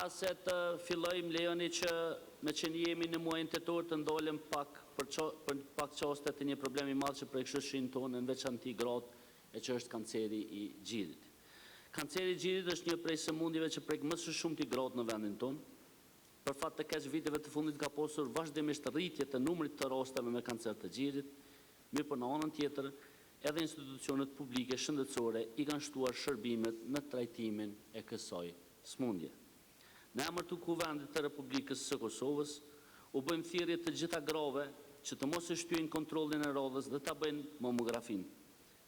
Para se të fillojmë, lejoni që me që jemi në muajin tetor të ndolim pak për pak çaste të një problemi madh që prekshëshin tonë në veçanti gratë e që është kanceri i gjirit. Kanceri i gjirit është një prej sëmundjeve që prek më së shumti gratë në vendin tonë. Për fat të keq viteve të fundit ka pasur vazhdimisht rritje të numrit të rasteve me kancer të gjirit, mirë po në anën tjetër edhe institucionet publike shëndetësore i kanë shtuar shërbimet në trajtimin e kësaj sëmundje. Në emër të Kuvendit të Republikës së Kosovës, u bëjmë thirrje të gjitha grave që të mos e shtyjnë kontrollin e radhës dhe ta bëjnë mamografin.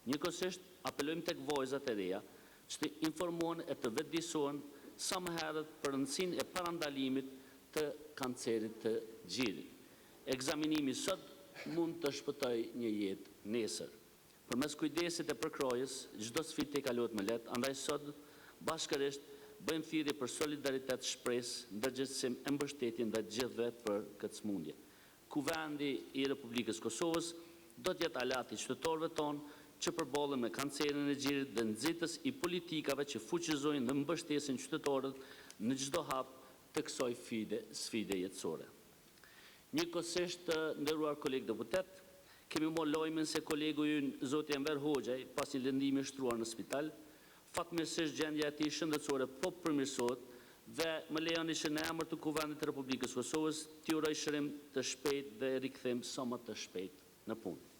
Njëkohësisht apelojmë tek vajzat e reja që të informohen e të vetëdijsohen sa më herët për rëndësinë e parandalimit të kancerit të gjirit. Ekzaminimi sot mund të shpëtojë një jetë nesër. Përmes kujdesit e përkrojës, çdo sfidë i kalohet më lehtë, andaj sot bashkërisht bëjmë thirrje për solidaritet, shpresë, ndërgjegjësim e mbështetje ndaj të gjithëve për këtë sëmundje. Kuvendi i Republikës Kosovës do të jetë alati qytetarëve tonë që përballen me kancerin e gjirit dhe nxitës i politikave që fuqizojnë dhe mbështesin qytetarët në çdo hap të kësaj sfide jetësore. Njëkohësisht, nderuar kolegë deputet, kemi marrë lajmin se kolegu ynë zoti Enver Hoxhaj, pas një lëndimi shtruar në spital, fatmirësisht gjendja e tij shëndetësore po përmirësohet dhe më lejoni që në emër të Kuvendit të Republikës Kosovës t'ju uroj shërim të shpejtë dhe rikthim sa më të shpejtë në punë.